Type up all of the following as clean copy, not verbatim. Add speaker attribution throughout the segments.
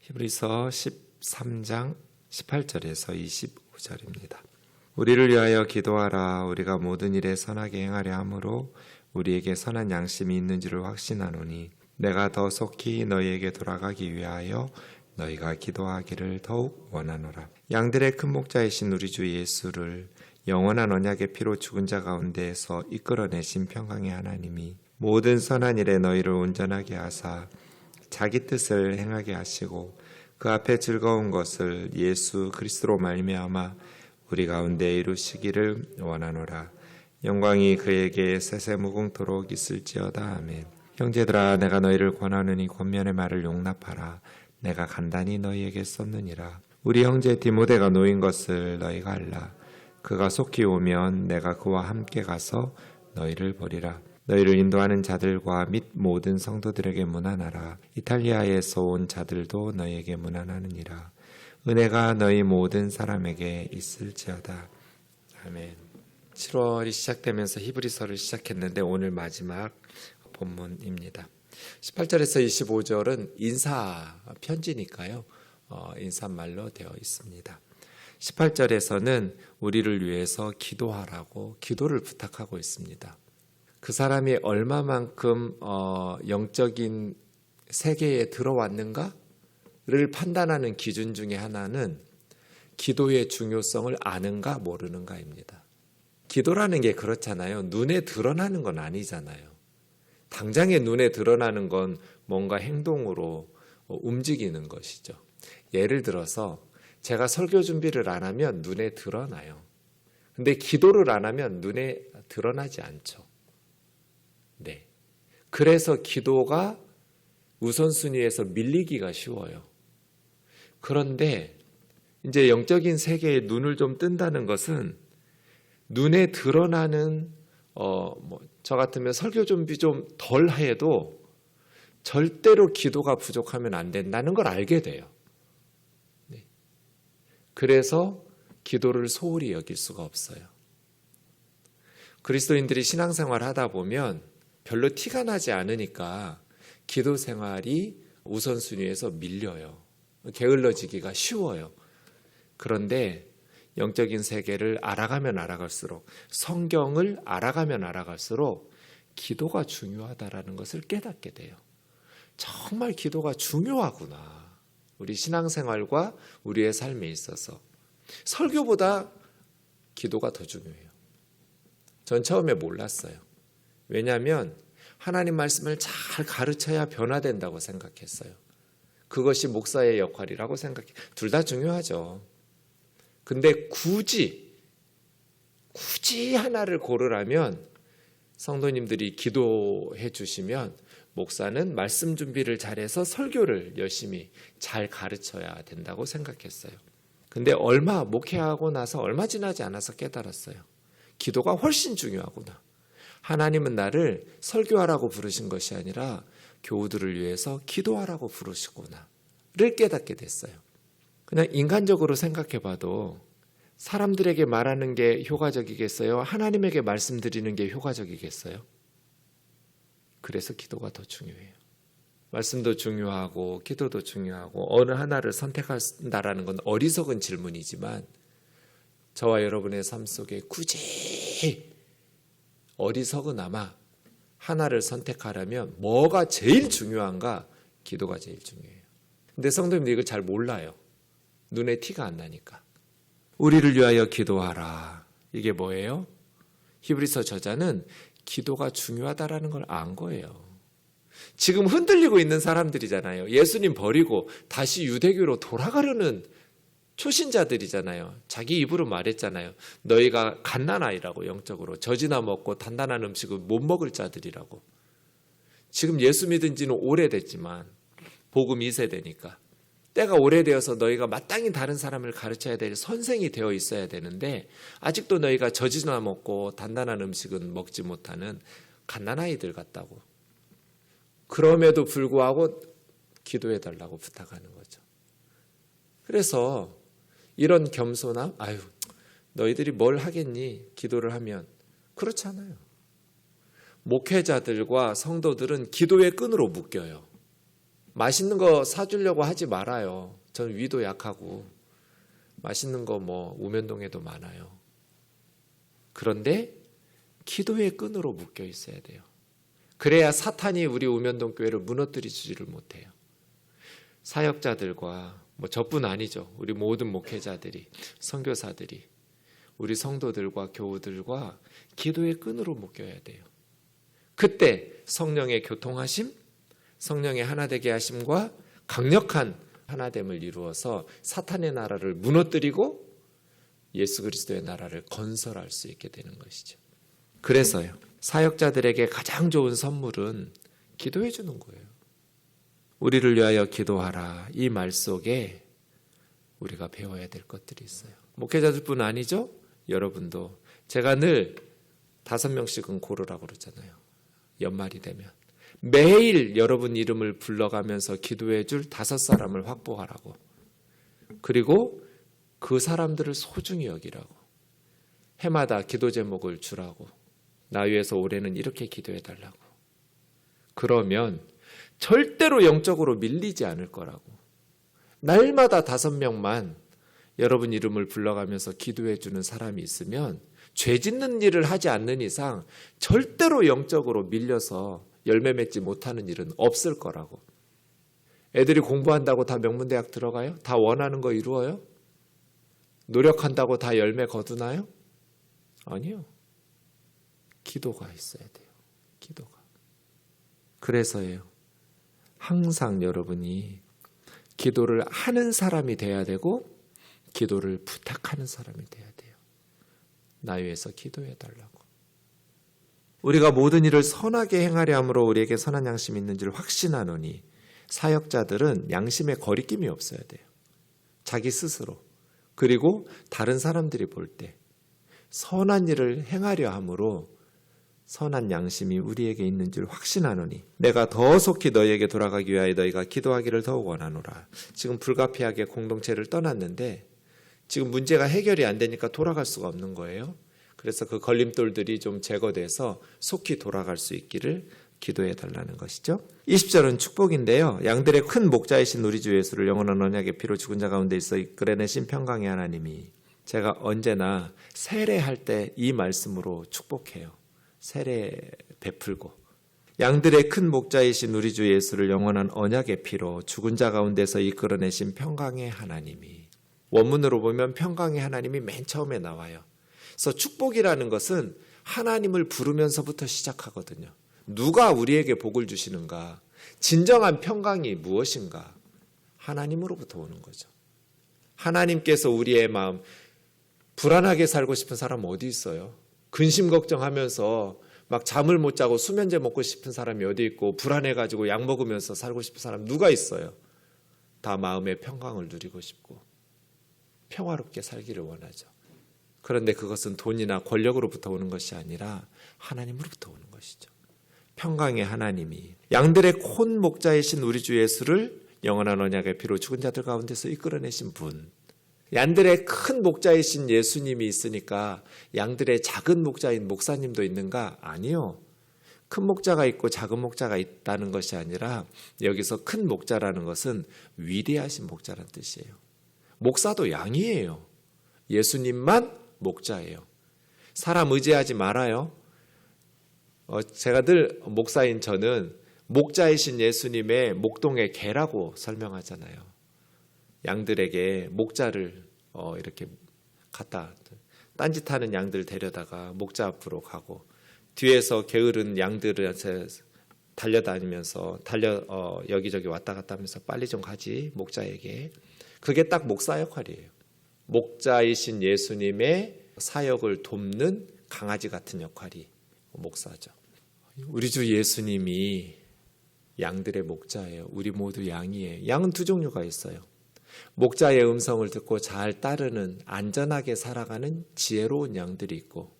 Speaker 1: 히브리서 13장 18절에서 25절입니다. 우리를 위하여 기도하라. 우리가 모든 일에 선하게 행하려 함으로 우리에게 선한 양심이 있는 줄을 확신하노니 내가 더 속히 너희에게 돌아가기 위하여 너희가 기도하기를 더욱 원하노라. 양들의 큰 목자이신 우리 주 예수를 영원한 언약의 피로 죽은 자 가운데에서 이끌어내신 평강의 하나님이 모든 선한 일에 너희를 온전하게 하사 자기 뜻을 행하게 하시고 그 앞에 즐거운 것을 예수 그리스도로 말미암아 우리 가운데 이루시기를 원하노라. 영광이 그에게 세세무궁토록 있을지어다. 아멘. 형제들아, 내가 너희를 권하노니 권면의 말을 용납하라. 내가 간단히 너희에게 썼느니라. 우리 형제 디모데가 놓인 것을 너희가 알라. 그가 속히 오면 내가 그와 함께 가서 너희를 보리라. 너희를 인도하는 자들과 및 모든 성도들에게 문안하라. 이탈리아에서 온 자들도 너희에게 문안하느니라. 은혜가 너희 모든 사람에게 있을지어다. 아멘. 7월이 시작되면서 히브리서를 시작했는데 오늘 마지막 본문입니다. 18절에서 25절은 인사 편지니까요. 인사말로 되어 있습니다. 18절에서는 우리를 위해서 기도하라고 기도를 부탁하고 있습니다. 그 사람이 얼마만큼 영적인 세계에 들어왔는가를 판단하는 기준 중에 하나는 기도의 중요성을 아는가 모르는가입니다. 기도라는 게 그렇잖아요. 눈에 드러나는 건 아니잖아요. 당장에 눈에 드러나는 건 뭔가 행동으로 움직이는 것이죠. 예를 들어서 제가 설교 준비를 안 하면 눈에 드러나요. 근데 기도를 안 하면 눈에 드러나지 않죠. 네. 그래서 기도가 우선순위에서 밀리기가 쉬워요. 그런데 이제 영적인 세계에 눈을 좀 뜬다는 것은 눈에 드러나는 저 같으면 설교 준비 좀 덜 해도 절대로 기도가 부족하면 안 된다는 걸 알게 돼요. 네. 그래서 기도를 소홀히 여길 수가 없어요. 그리스도인들이 신앙생활 하다 보면 별로 티가 나지 않으니까 기도 생활이 우선순위에서 밀려요. 게을러지기가 쉬워요. 그런데 영적인 세계를 알아가면 알아갈수록, 성경을 알아가면 알아갈수록 기도가 중요하다라는 것을 깨닫게 돼요. 정말 기도가 중요하구나. 우리 신앙생활과 우리의 삶에 있어서. 설교보다 기도가 더 중요해요. 전 처음에 몰랐어요. 왜냐하면 하나님 말씀을 잘 가르쳐야 변화된다고 생각했어요. 그것이 목사의 역할이라고 생각해요. 둘 다 중요하죠. 근데 굳이 하나를 고르라면 성도님들이 기도해 주시면 목사는 말씀 준비를 잘해서 설교를 열심히 잘 가르쳐야 된다고 생각했어요. 근데 목회하고 나서 얼마 지나지 않아서 깨달았어요. 기도가 훨씬 중요하구나. 하나님은 나를 설교하라고 부르신 것이 아니라 교우들을 위해서 기도하라고 부르시구나를 깨닫게 됐어요. 그냥 인간적으로 생각해 봐도 사람들에게 말하는 게 효과적이겠어요? 하나님에게 말씀드리는 게 효과적이겠어요? 그래서 기도가 더 중요해요. 말씀도 중요하고 기도도 중요하고 어느 하나를 선택한다라는 건 어리석은 질문이지만 저와 여러분의 삶 속에 굳이 어리석으나마 하나를 선택하려면 뭐가 제일 중요한가? 기도가 제일 중요해요. 근데 성도님들 이걸 잘 몰라요. 눈에 티가 안 나니까. 우리를 위하여 기도하라. 이게 뭐예요? 히브리서 저자는 기도가 중요하다라는 걸 안 거예요. 지금 흔들리고 있는 사람들이잖아요. 예수님 버리고 다시 유대교로 돌아가려는 초신자들이잖아요. 자기 입으로 말했잖아요. 너희가 갓난아이라고, 영적으로 젖이나 먹고 단단한 음식을 못 먹을 자들이라고. 지금 예수 믿은 지는 오래됐지만 복음 2세대니까 때가 오래되어서 너희가 마땅히 다른 사람을 가르쳐야 될 선생이 되어 있어야 되는데 아직도 너희가 젖이나 먹고 단단한 음식은 먹지 못하는 갓난아이들 같다고. 그럼에도 불구하고 기도해달라고 부탁하는 거죠. 그래서 이런 겸손함, 너희들이 뭘 하겠니? 기도를 하면. 그렇잖아요. 목회자들과 성도들은 기도의 끈으로 묶여요. 맛있는 거 사주려고 하지 말아요. 전 위도 약하고 맛있는 거 우면동에도 많아요. 그런데 기도의 끈으로 묶여 있어야 돼요. 그래야 사탄이 우리 우면동 교회를 무너뜨리지를 못해요. 사역자들과 저뿐 아니죠. 우리 모든 목회자들이, 선교사들이, 우리 성도들과 교우들과 기도의 끈으로 묶여야 돼요. 그때 성령의 교통하심, 성령의 하나되게 하심과 강력한 하나됨을 이루어서 사탄의 나라를 무너뜨리고 예수 그리스도의 나라를 건설할 수 있게 되는 것이죠. 그래서요, 사역자들에게 가장 좋은 선물은 기도해 주는 거예요. 우리를 위하여 기도하라. 이 말 속에 우리가 배워야 될 것들이 있어요. 목회자들뿐 아니죠? 여러분도. 제가 늘 5명씩은 고르라고 그러잖아요. 연말이 되면 매일 여러분 이름을 불러가면서 기도해 줄 5사람을 확보하라고. 그리고 그 사람들을 소중히 여기라고. 해마다 기도 제목을 주라고. 나 위해서 올해는 이렇게 기도해 달라고. 그러면 절대로 영적으로 밀리지 않을 거라고. 날마다 5명만 여러분 이름을 불러가면서 기도해 주는 사람이 있으면 죄 짓는 일을 하지 않는 이상 절대로 영적으로 밀려서 열매 맺지 못하는 일은 없을 거라고. 애들이 공부한다고 다 명문대학 들어가요? 다 원하는 거 이루어요? 노력한다고 다 열매 거두나요? 아니요. 기도가 있어야 돼요. 기도가. 그래서예요. 항상 여러분이 기도를 하는 사람이 돼야 되고 기도를 부탁하는 사람이 돼야 돼요. 나 위해서 기도해 달라고. 우리가 모든 일을 선하게 행하려 함으로 우리에게 선한 양심이 있는지를 확신하노니 사역자들은 양심에 거리낌이 없어야 돼요. 자기 스스로. 그리고 다른 사람들이 볼 때 선한 일을 행하려 함으로 선한 양심이 우리에게 있는 줄 확신하노니 내가 더 속히 너희에게 돌아가기 위하여 너희가 기도하기를 더욱 원하노라. 지금 불가피하게 공동체를 떠났는데 지금 문제가 해결이 안 되니까 돌아갈 수가 없는 거예요. 그래서 그 걸림돌들이 좀 제거돼서 속히 돌아갈 수 있기를 기도해 달라는 것이죠. 20절은 축복인데요. 양들의 큰 목자이신 우리 주 예수를 영원한 언약의 피로 죽은 자 가운데 있어 이끌어내신 평강의 하나님이, 제가 언제나 세례할 때 이 말씀으로 축복해요. 세례 베풀고 양들의 큰 목자이신 우리 주 예수를 영원한 언약의 피로 죽은 자 가운데서 이끌어내신 평강의 하나님이. 원문으로 보면 평강의 하나님이 맨 처음에 나와요. 그래서 축복이라는 것은 하나님을 부르면서부터 시작하거든요. 누가 우리에게 복을 주시는가? 진정한 평강이 무엇인가? 하나님으로부터 오는 거죠. 하나님께서 우리의 마음, 불안하게 살고 싶은 사람 어디 있어요? 근심 걱정하면서 막 잠을 못 자고 수면제 먹고 싶은 사람이 어디 있고, 불안해가지고 약 먹으면서 살고 싶은 사람 누가 있어요? 다 마음의 평강을 누리고 싶고 평화롭게 살기를 원하죠. 그런데 그것은 돈이나 권력으로부터 오는 것이 아니라 하나님으로부터 오는 것이죠. 평강의 하나님이 양들의 큰 목자이신 우리 주 예수를 영원한 언약의 피로 죽은 자들 가운데서 이끌어내신 분. 양들의 큰 목자이신 예수님이 있으니까 양들의 작은 목자인 목사님도 있는가? 아니요. 큰 목자가 있고 작은 목자가 있다는 것이 아니라 여기서 큰 목자라는 것은 위대하신 목자라는 뜻이에요. 목사도 양이에요. 예수님만 목자예요. 사람 의지하지 말아요. 제가 늘 목사인 저는 목자이신 예수님의 목동의 개라고 설명하잖아요. 양들에게 목자를 이렇게 갖다 딴짓하는 양들 데려다가 목자 앞으로 가고 뒤에서 게으른 양들한테 달려다니면서 여기저기 왔다 갔다 하면서 빨리 좀 가지 목자에게. 그게 딱 목사 역할이에요. 목자이신 예수님의 사역을 돕는 강아지 같은 역할이 목사죠. 우리 주 예수님이 양들의 목자예요. 우리 모두 양이에요. 양은 두 종류가 있어요. 목자의 음성을 듣고 잘 따르는 안전하게 살아가는 지혜로운 양들이 있고,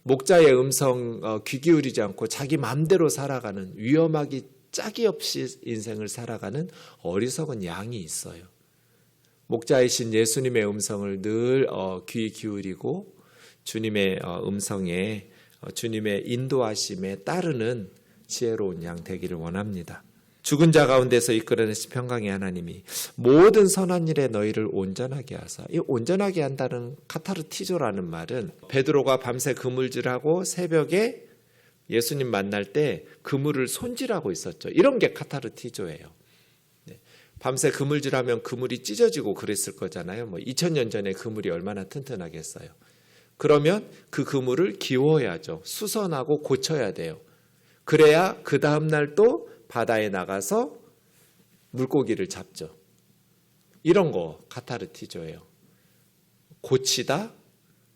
Speaker 1: 목자의 음성 귀 기울이지 않고 자기 마음대로 살아가는 위험하기 짝이 없이 인생을 살아가는 어리석은 양이 있어요. 목자이신 예수님의 음성을 늘 귀 기울이고 주님의 음성에 주님의 인도하심에 따르는 지혜로운 양 되기를 원합니다. 죽은 자 가운데서 이끌어내신 평강의 하나님이 모든 선한 일에 너희를 온전하게 하사. 이 온전하게 한다는 카타르티조라는 말은 베드로가 밤새 그물질하고 새벽에 예수님 만날 때 그물을 손질하고 있었죠. 이런 게 카타르티조예요. 밤새 그물질하면 그물이 찢어지고 그랬을 거잖아요. 2000년 전에 그물이 얼마나 튼튼하겠어요. 그러면 그 그물을 기워야죠. 수선하고 고쳐야 돼요. 그래야 그 다음날 또 바다에 나가서 물고기를 잡죠. 이런 거 카타르티조예요. 고치다,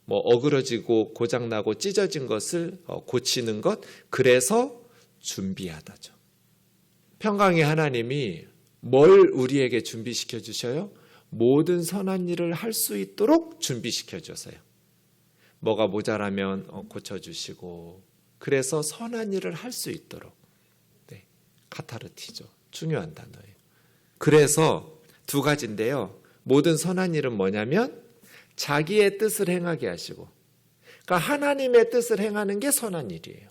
Speaker 1: 어그러지고 고장나고 찢어진 것을 고치는 것, 그래서 준비하다죠. 평강의 하나님이 뭘 우리에게 준비시켜 주셔요? 모든 선한 일을 할 수 있도록 준비시켜 주세요. 뭐가 모자라면 고쳐주시고, 그래서 선한 일을 할 수 있도록. 네, 카타르티죠. 중요한 단어예요. 그래서 두 가지인데요. 모든 선한 일은 뭐냐면 자기의 뜻을 행하게 하시고, 그러니까 하나님의 뜻을 행하는 게 선한 일이에요.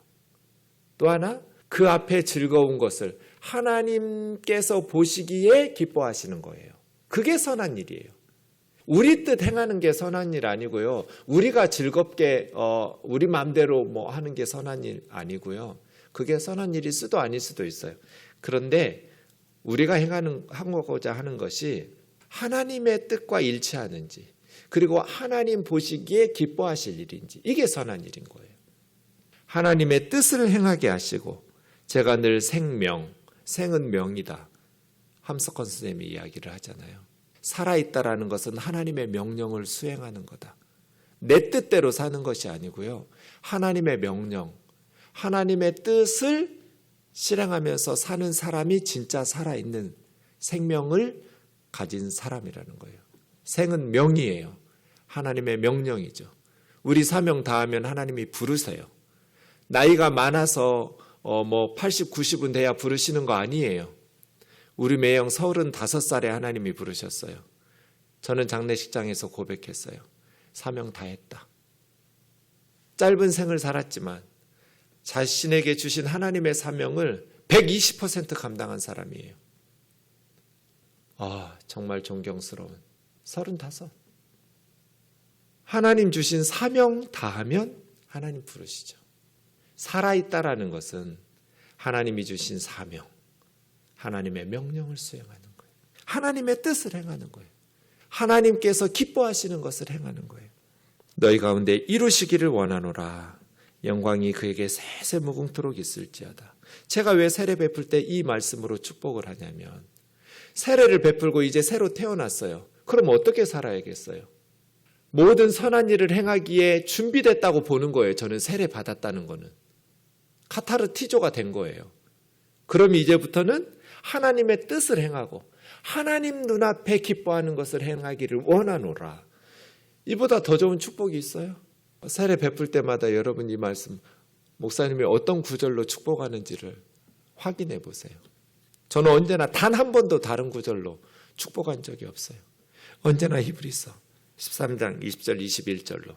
Speaker 1: 또 하나, 그 앞에 즐거운 것을 하나님께서 보시기에 기뻐하시는 거예요. 그게 선한 일이에요. 우리 뜻 행하는 게 선한 일 아니고요. 우리가 즐겁게 우리 마음대로 하는 게 선한 일 아니고요. 그게 선한 일일 수도 아닐 수도 있어요. 그런데 우리가 하고자 하는 것이 하나님의 뜻과 일치하는지, 그리고 하나님 보시기에 기뻐하실 일인지, 이게 선한 일인 거예요. 하나님의 뜻을 행하게 하시고, 제가 늘 생은 명이다. 함석헌 선생님이 이야기를 하잖아요. 살아있다라는 것은 하나님의 명령을 수행하는 거다. 내 뜻대로 사는 것이 아니고요. 하나님의 명령, 하나님의 뜻을 실행하면서 사는 사람이 진짜 살아있는 생명을 가진 사람이라는 거예요. 생은 명이에요. 하나님의 명령이죠. 우리 사명 다하면 하나님이 부르세요. 나이가 많아서 80, 90은 돼야 부르시는 거 아니에요. 우리 매형 35살에 하나님이 부르셨어요. 저는 장례식장에서 고백했어요. 사명 다 했다. 짧은 생을 살았지만 자신에게 주신 하나님의 사명을 120% 감당한 사람이에요. 정말 존경스러운 35. 하나님 주신 사명 다하면 하나님 부르시죠. 살아있다라는 것은 하나님이 주신 사명, 하나님의 명령을 수행하는 거예요. 하나님의 뜻을 행하는 거예요. 하나님께서 기뻐하시는 것을 행하는 거예요. 너희 가운데 이루시기를 원하노라. 영광이 그에게 세세 무궁토록 있을지어다. 제가 왜 세례 베풀 때 이 말씀으로 축복을 하냐면, 세례를 베풀고 이제 새로 태어났어요. 그럼 어떻게 살아야겠어요? 모든 선한 일을 행하기에 준비됐다고 보는 거예요. 저는 세례 받았다는 거는. 카타르티조가 된 거예요. 그럼 이제부터는 하나님의 뜻을 행하고 하나님 눈앞에 기뻐하는 것을 행하기를 원하노라. 이보다 더 좋은 축복이 있어요? 세례 베풀 때마다 여러분 이 말씀, 목사님이 어떤 구절로 축복하는지를 확인해 보세요. 저는 언제나 단 한 번도 다른 구절로 축복한 적이 없어요. 언제나 히브리서 13장 20절 21절로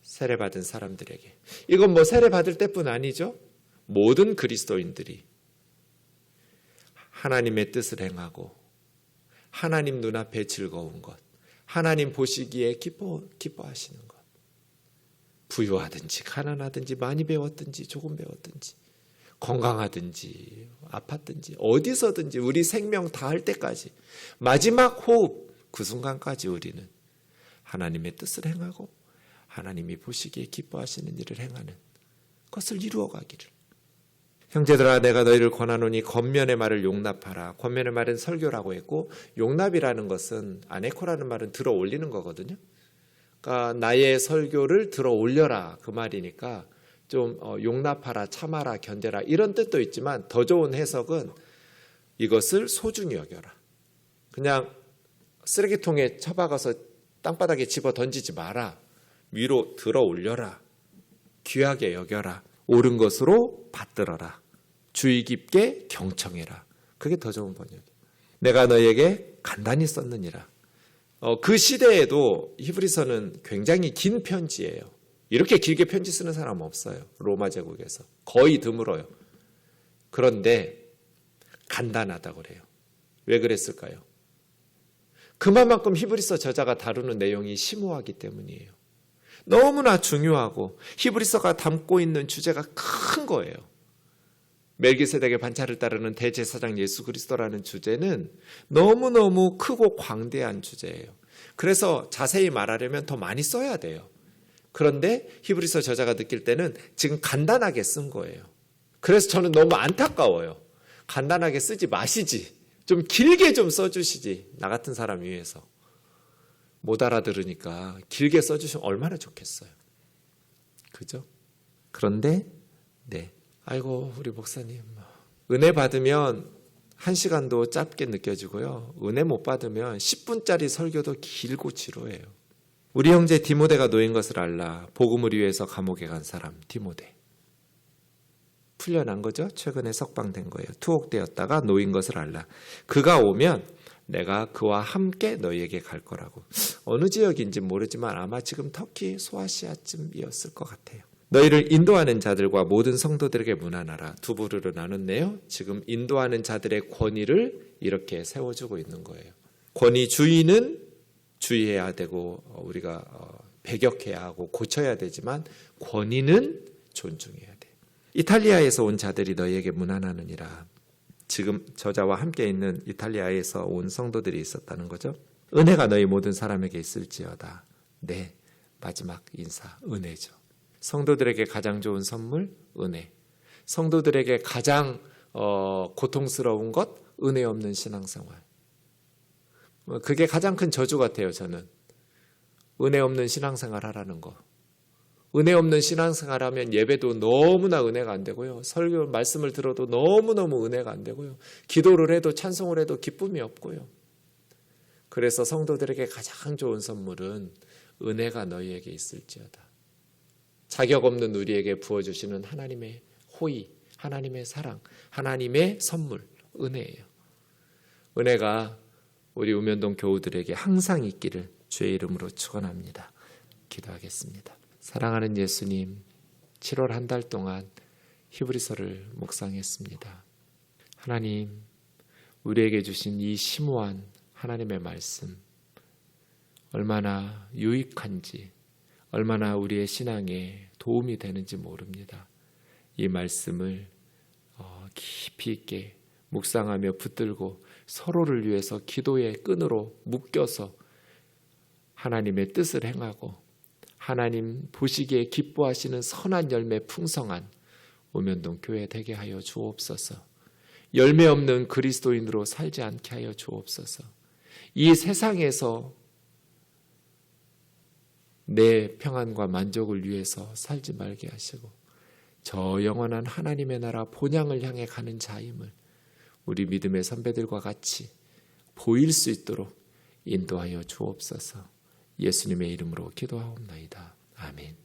Speaker 1: 세례받은 사람들에게. 이건 세례받을 때뿐 아니죠. 모든 그리스도인들이 하나님의 뜻을 행하고 하나님 눈앞에 즐거운 것, 하나님 보시기에 기뻐하시는 것. 부유하든지 가난하든지 많이 배웠든지 조금 배웠든지 건강하든지 아팠든지 어디서든지 우리 생명 다할 때까지 마지막 호흡 그 순간까지 우리는 하나님의 뜻을 행하고 하나님이 보시기에 기뻐하시는 일을 행하는 것을 이루어가기를. 형제들아, 내가 너희를 권하노니 겉면의 말을 용납하라. 겉면의 말은 설교라고 했고, 용납이라는 것은 아네코라는 말은 들어 올리는 거거든요. 그러니까 나의 설교를 들어 올려라 그 말이니까 좀 용납하라, 참아라, 견뎌라 이런 뜻도 있지만 더 좋은 해석은 이것을 소중히 여겨라. 그냥 쓰레기통에 처박아서 땅바닥에 집어 던지지 마라. 위로 들어 올려라. 귀하게 여겨라. 옳은 것으로 받들어라. 주의 깊게 경청해라. 그게 더 좋은 번역이에요. 내가 너에게 간단히 썼느니라. 그 시대에도 히브리서는 굉장히 긴 편지예요. 이렇게 길게 편지 쓰는 사람은 없어요. 로마 제국에서. 거의 드물어요. 그런데 간단하다고 그래요. 왜 그랬을까요? 그만큼 히브리서 저자가 다루는 내용이 심오하기 때문이에요. 너무나 중요하고 히브리서가 담고 있는 주제가 큰 거예요. 멜기세덱의 반차를 따르는 대제사장 예수 그리스도라는 주제는 너무너무 크고 광대한 주제예요. 그래서 자세히 말하려면 더 많이 써야 돼요. 그런데 히브리서 저자가 느낄 때는 지금 간단하게 쓴 거예요. 그래서 저는 너무 안타까워요. 간단하게 쓰지 마시지. 좀 길게 좀 써주시지. 나 같은 사람 위해서. 못 알아들으니까 길게 써주시면 얼마나 좋겠어요. 그죠? 그런데 아이고 우리 목사님 은혜 받으면 1시간도 짧게 느껴지고요. 은혜 못 받으면 10분짜리 설교도 길고 지루해요. 우리 형제 디모데가 놓인 것을 알라. 복음을 위해서 감옥에 간 사람 디모데. 풀려난 거죠. 최근에 석방된 거예요. 투옥되었다가 놓인 것을 알라. 그가 오면 내가 그와 함께 너희에게 갈 거라고. 어느 지역인지 모르지만 아마 지금 터키 소아시아쯤이었을 것 같아요. 너희를 인도하는 자들과 모든 성도들에게 문안하라. 두 부류로 나눴네요. 지금 인도하는 자들의 권위를 이렇게 세워주고 있는 거예요. 권위 주의는 주의해야 되고 우리가 배격해야 하고 고쳐야 되지만 권위는 존중해야 돼. 이탈리아에서 온 자들이 너희에게 문안하느니라. 지금 저자와 함께 있는 이탈리아에서 온 성도들이 있었다는 거죠. 은혜가 너희 모든 사람에게 있을지어다. 네, 마지막 인사 은혜죠. 성도들에게 가장 좋은 선물 은혜. 성도들에게 가장 고통스러운 것 은혜 없는 신앙생활. 그게 가장 큰 저주 같아요. 저는 은혜 없는 신앙생활 하라는 거. 은혜 없는 신앙생활 하면 예배도 너무나 은혜가 안 되고요. 설교 말씀을 들어도 너무너무 은혜가 안 되고요. 기도를 해도 찬송을 해도 기쁨이 없고요. 그래서 성도들에게 가장 좋은 선물은 은혜가 너희에게 있을지어다. 자격 없는 우리에게 부어주시는 하나님의 호의, 하나님의 사랑, 하나님의 선물, 은혜예요. 은혜가 우리 우면동 교우들에게 항상 있기를 주의 이름으로 축원합니다. 기도하겠습니다. 사랑하는 예수님, 7월 한 달 동안 히브리서를 묵상했습니다. 하나님, 우리에게 주신 이 심오한 하나님의 말씀, 얼마나 유익한지, 얼마나 우리의 신앙에 도움이 되는지 모릅니다. 이 말씀을 깊이 있게 묵상하며 붙들고 서로를 위해서 기도의 끈으로 묶여서 하나님의 뜻을 행하고 하나님 보시기에 기뻐하시는 선한 열매 풍성한 우면동 교회 되게 하여 주옵소서. 열매 없는 그리스도인으로 살지 않게 하여 주옵소서. 이 세상에서 내 평안과 만족을 위해서 살지 말게 하시고 저 영원한 하나님의 나라 본향을 향해 가는 자임을 우리 믿음의 선배들과 같이 보일 수 있도록 인도하여 주옵소서. 예수님의 이름으로 기도하옵나이다. 아멘.